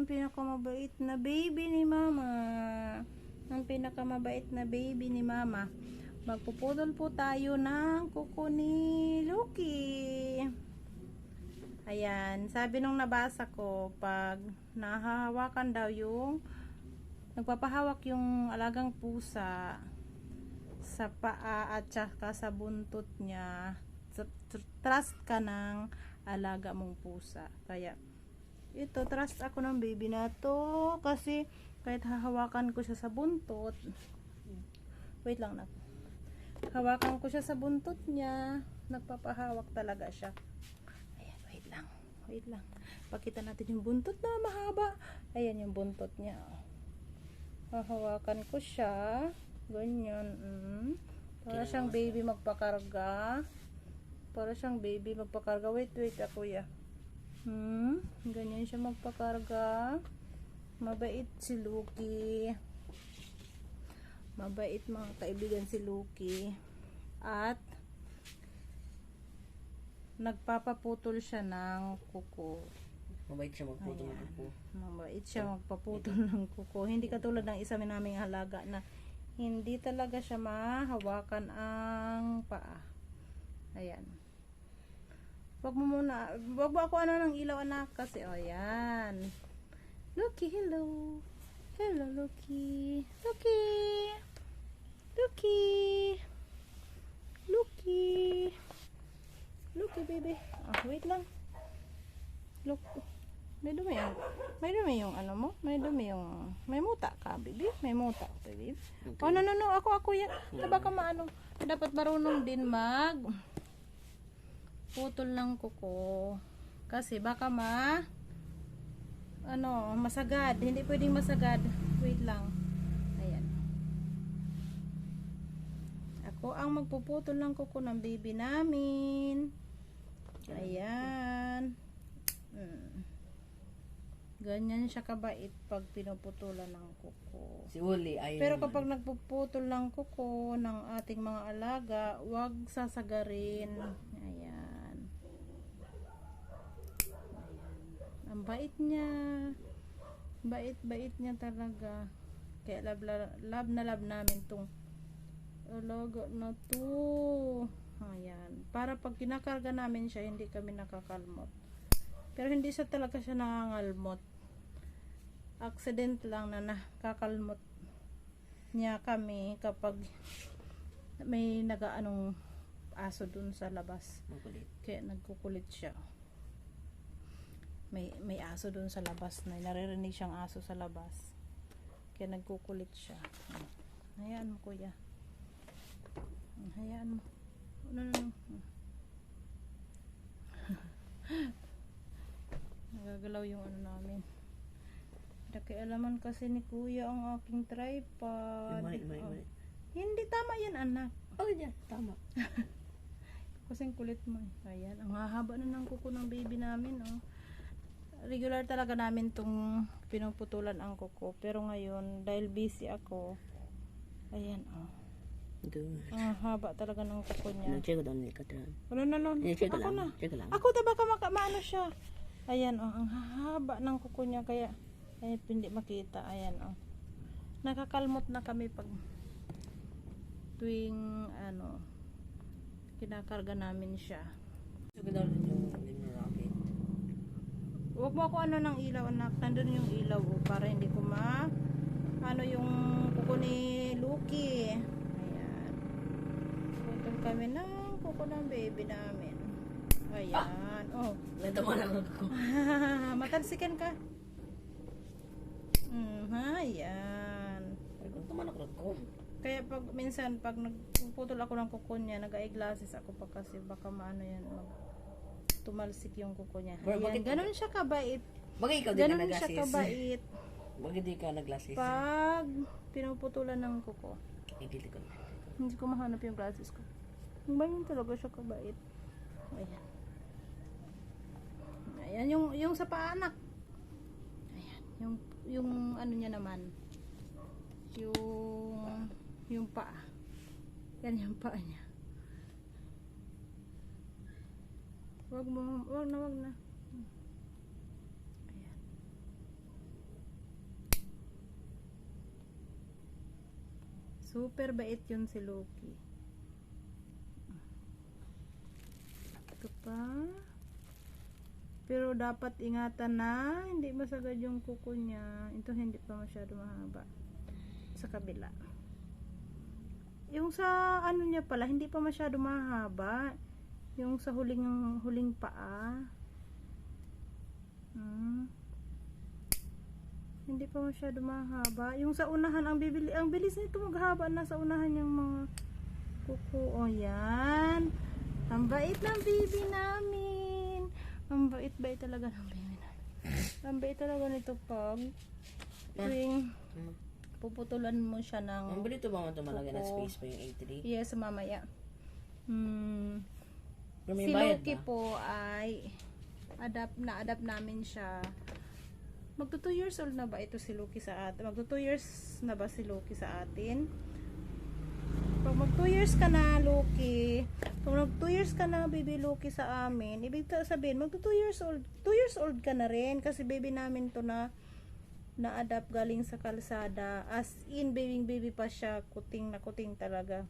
ang pinakamabait na baby ni mama. Ang pinakamabait na baby ni mama. Magpuputol po tayo ng kuko ni Lucky. Ayan, sabi nung nabasa ko, pag nahahawakan daw yung nagpapahawak yung alagang pusa sa paa at saka sa buntot niya, trust ka ng alaga mong pusa. Kaya ito, trust ako ng baby na to kasi kahit hahawakan ko siya sa buntot, wait lang na, hawakan ko siya sa buntot niya, nagpapahawak talaga siya. Ayan, wait lang, pakita natin yung buntot na mahaba. Ayan yung buntot niya. Hahawakan ko siya ganyan, para siyang baby magpakarga, wait ako ya. Ganyan siya magpakarga. Mabait si Lucky. Mabait mga kaibigan si Lucky. At nagpapaputol siya ng kuko. Mabait siya magputol ng kuko. Mabait siya magpaputol ng kuko. Hindi katulad ng isa naming halaga na hindi talaga siya mahawakan ang paa. Ayan. Wag mo ako ng ilaw anak kasi ayan. Lucky, hello. Hello Lucky. Lucky baby. Wait lang. Look. May dumi yung ano mo? May muta ka, baby. May muta ka, baby. Okay. Oh, no. Ako yan. Baka maano. Dapat marunong din putol ng kuko. Kasi baka masagad. Hindi pwedeng masagad. Wait lang. Ayan. Ako ang magpuputol ng kuko ng baby namin. Ayan. Ganyan siya kabait pag pinuputulan ng kuko. Si Uli ay pero kapag nagpuputol ng kuko ng ating mga alaga, wag sasagarin. Ayan. Ang bait niya. Bait niya talaga. Kaya love na love namin tong alaga na to. Ayan. Para pag kinakarga namin siya, hindi kami nakakalmot. Pero hindi siya talaga siya nangangalmot. Accident lang na nakakalmot niya kami kapag may nagaanong aso dun sa labas. Makulit. Kaya nagkukulit siya. May aso dun sa labas na naririnig siyang aso sa labas. Kaya nagkukulit siya. Hayaan mo kuya. Hayaan mo. No. Nagagalaw yung ano namin. Nakialaman kasi ni kuya ang aking tripod. May. Hindi tama yan anak. Yan, tama. Kasing kulit mo. Ayan, ang hahaba na ng kuko ng baby namin. Regular talaga namin tong pinuputulan ang kuko. Pero ngayon, dahil busy ako, ayan ang haba talaga ng kuko niya. Check ko doon ni Katran. No. Ako na. Ako baka maano siya. Ayan ang haba ng kuko niya kaya hindi makita. Ayan nakakalmot na kami pag tuwing kinakarga namin siya. Huwag mo ako ng ilaw anak. Nandun yung ilaw para hindi ko yung kuko ni Lucky. Ayan. Putol kami ng kuko ng baby namin. Ayan. Natawa lang ako. Matalsikan ka. Ayan. Kaya pag minsan pag nagpuputol ako ng kuko niya, nag-eyeglasses ako pa kasi baka tumalsik yung kuko niya. Ayan, ganun siya kabait. Bagay ikaw din Ganun siya kabait. Bagay di ka nag-glasses. Pag pinuputulan ng kuko. Hindi ko mahanap yung glasses ko. Ganun talaga siya kabait. Ayan. Ayan yung sa paanak. Ayan, yung ano niya naman. Yung paa. Yan yung paa niya. Wag na. Ayan. Super bait yun si Loki. Ito pa. Pero dapat ingatan na hindi masagad yung kuko niya. Ito hindi pa masyado mahaba. Sa kabila. Yung sa ano niya pala, hindi pa masyado mahaba. Yung sa huling paa. Hindi pa masyado mahaba. Yung sa unahan ang bilis nito maghaba na sa unahan yung mga kuko. O yan. Ang bait ng baby namin. Ang bait talaga ng baby namin. Ang bait talaga nito pag tuwing puputulan mo siya ng Ang balito ba mo ito malagay na kuko. space pa yung A3? Yes, mamaya. Pero may Si bayad Loki ba? po ay na-adapt namin siya. Magto 2 years old na ba ito si Loki sa atin? Magto 2 years na ba si Loki sa atin? Pag mag 2 years ka na, Loki, pag mag 2 years ka na, baby Loki sa amin, ibig sabihin, magto 2 years old, 2 years old ka na rin, kasi baby namin to na-adapt galing sa kalsada, as in, baby pa siya, kuting na kuting talaga.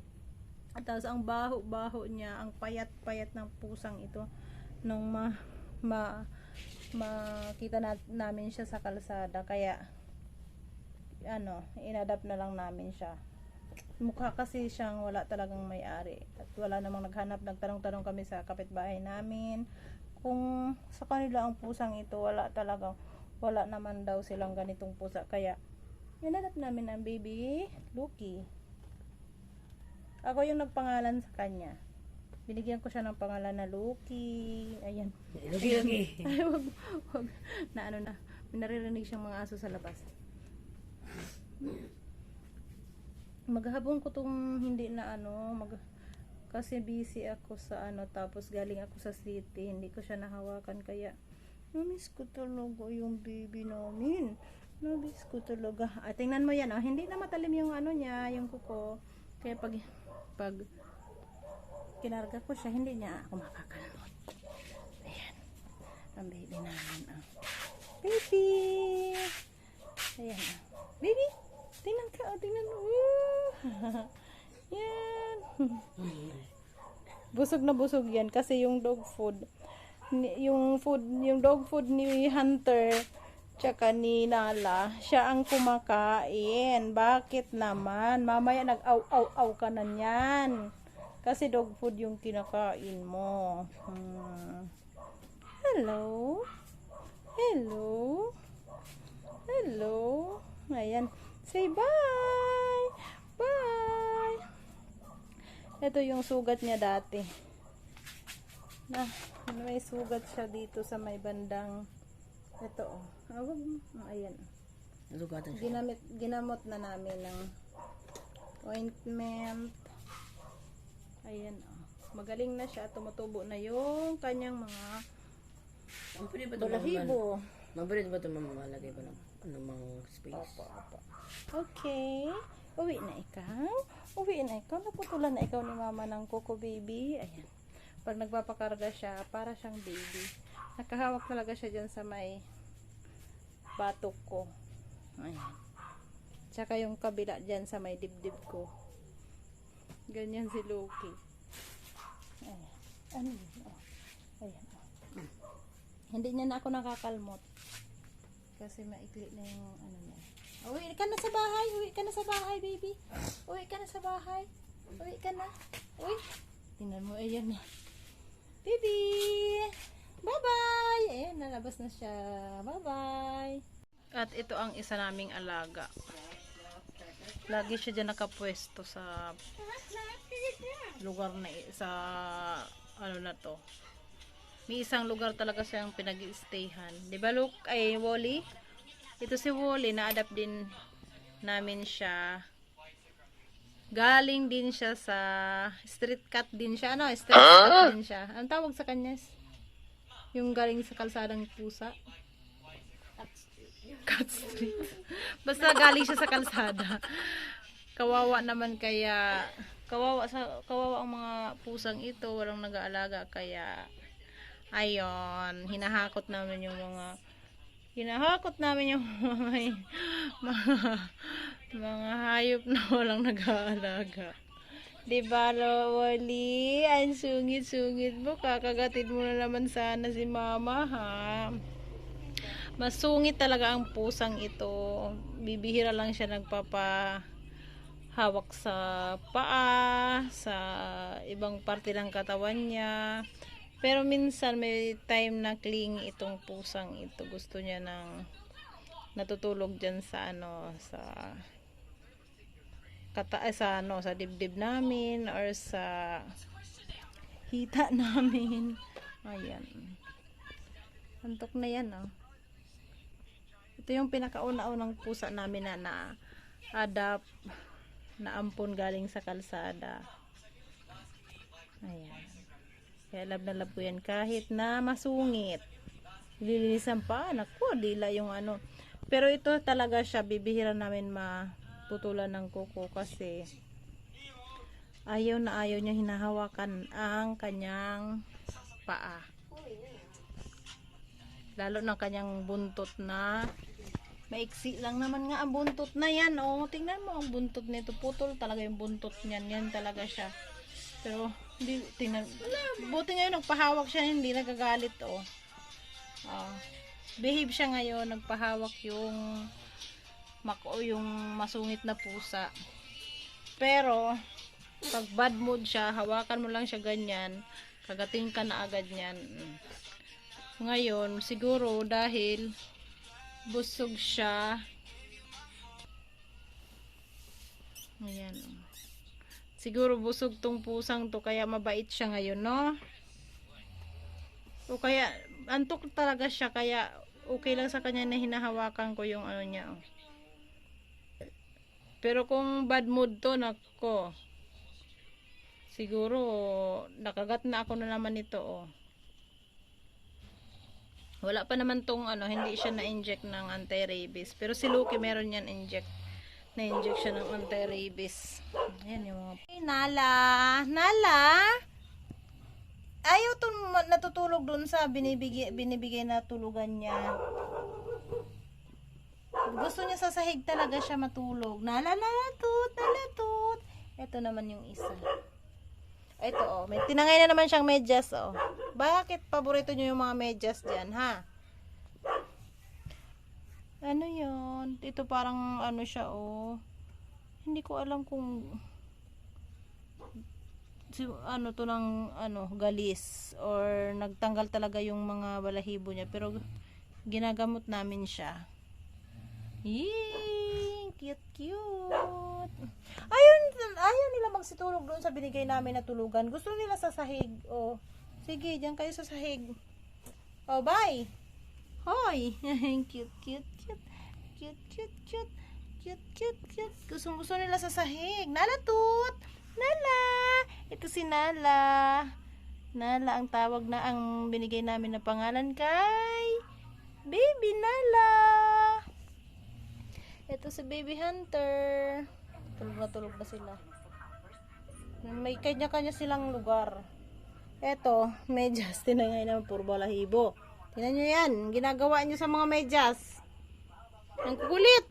At tapos, ang baho niya, ang payat ng pusang ito, nung makita namin siya sa kalsada, kaya, inadapt na lang namin siya. Mukha kasi siyang wala talagang may-ari at wala namang nagtanong-tanong kami sa kapitbahay namin kung sa kanila ang pusang ito, wala naman daw silang ganitong pusa, kaya inadapt namin ang baby Loki. Ako yung nagpangalan sa kanya, binigyan ko siya ng pangalan na Loki. Ayan, Loki. ay wag na naririnig siyang mga aso sa labas. Maghabong ko tong hindi na kasi busy ako sa tapos galing ako sa city, hindi ko siya nahawakan, kaya namiss ko talaga yung baby namin. Namiss ko talaga. Tingnan mo yan, hindi na matalim yung niya, yung kuko. Kaya pag kinarga ko siya, hindi niya ako makakalmot. Ayan. Ang baby namin. Baby! Ayan. Baby! Tingnan ka, tingnan mo. Yan. Busog na busog yan kasi yung dog food, yung dog food ni Hunter tsaka ni Nala, siya ang kumakain. Bakit naman? Mamaya nag-aw-aw-aw ka na niyan. Kasi dog food yung kinakain mo. Hello? Hello? Hello? Ayan. Say bye! Bye! Ito yung sugat niya dati. May sugat siya dito sa may bandang ito. Ayan. Nasugatan siya. Ginamot na namin ng ointment. Ayan. Magaling na siya. Tumutubo na yung kanyang mga Ang pwede ba ito balahibo. Mabilis ba ito mamalagay ba ng anumang space? Opo. Okay. Uwi na ikaw. Naputulan na ikaw ni mama ng Coco baby. Ayan. Pag nagpapakarga siya, para siyang baby. Nakahawak talaga siya dyan sa may batok ko. Ayan. Tsaka yung kabila dyan sa may dibdib ko. Ganyan si Loki. Ayan. Ano yun? Ayan. Hindi niya na ako nakakalmot. Kasi maikli na yung niya. Uwi ka na sa bahay, baby. Uwi ka na sa bahay. Uwi ka na. Uwi. Tingnan mo, ayan na. Baby! Bye-bye! Ayan, nalabas na siya. Bye-bye! At ito ang isa naming alaga. Lagi siya dyan nakapwesto sa lugar na sa na to. May isang lugar talaga siyang pinag-i-stayhan. Di ba, Wally? Ito si Wally, na-adapt din namin siya. Galing din siya sa street cat din siya. Street cat din siya. Ang tawag sa kanya? Yung galing sa kalsadang pusa. Cat street. Basta galing siya sa kalsada. Kawawa naman, kaya kawawa ang mga pusang ito, walang nag-aalaga, kaya ayon, hinahakot namin yung mga Hinahakot namin yung mga hayop na walang nag-aalaga. Diba, Wally? Ang sungit-sungit mo. Kakagatin mo na naman sana si mama, ha? Masungit talaga ang pusang ito. Bibihira lang siya nagpapahawak sa paa, sa ibang parte ng katawan niya. Pero minsan may time na clingy itong pusang ito. Gusto niya ng natutulog dyan sa sa dibdib namin or sa hita namin. Ayan. Antok na yan, oh. Ito yung pinakauna-unang pusa namin na na-adapt, na ampon galing sa kalsada. Ayan. Kaya love na love ko yan kahit na masungit. Lilinisan pa. Naku, dila yung ano. Pero ito talaga siya, bibihira namin maputulan ng kuko kasi ayaw na ayaw niya hinahawakan ang kanyang paa. Lalo ng kanyang buntot na maiksi lang naman nga ang buntot na yan. Oh, tingnan mo ang buntot nito. Putol talaga yung buntot niyan. Yan talaga siya. Pero hindi, tingnan, buti ngayon nagpahawak siya, hindi nagagalit, oh. Behave siya ngayon, nagpahawak yung masungit na pusa. Pero pag bad mood siya, hawakan mo lang siya ganyan, kagating ka na agad niyan. Ngayon siguro dahil busog siya, ayan, siguro busog tong pusang to kaya mabait siya ngayon, no? O kaya antok talaga siya kaya okay lang sa kanya na hinahawakan ko yung ano niya, oh. Pero kung bad mood to, nako, siguro nakagat na ako na naman ito, oh. Wala pa naman tong ano, hindi siya na-inject ng anti-rabies. Pero si Lucky meron yan na-inject siya ng anti-rabies. Ayan yung mga... Hey, Nala! Nala! Ayaw to natutulog dun sa binibigay na tulugan niya. Gusto niya sa sahig talaga siya matulog. Nala, nalatut, nalatut. Ito naman yung isa. Ito, oh. May tinangay na naman siyang medyas, oh. Bakit paborito niyo yung mga medyas dyan, ha? Ano yun? Ito parang ano siya, oh. Hindi ko alam kung ano to ng galis or nagtanggal talaga yung mga balahibo niya, pero ginagamot namin siya. Yee, cute. Ayaw nila magsitulog doon sa binigay namin na tulugan. Gusto nila sa sahig. Oh, sige, diyan kayo sa sahig. Oh, bye. Hoy. Cute. Gusto nila sa sahig. Nalatut. Nala. Ito si Nala. Nala ang tawag na ang binigay namin na pangalan kay Baby Nala. Ito si Baby Hunter. Tulog na sila. May kanya-kanya silang lugar. Ito, medyas. Tinangay naman, puro balahibo. Tingnan nyo yan. Ginagawa nyo sa mga medyas. Ang kukulit.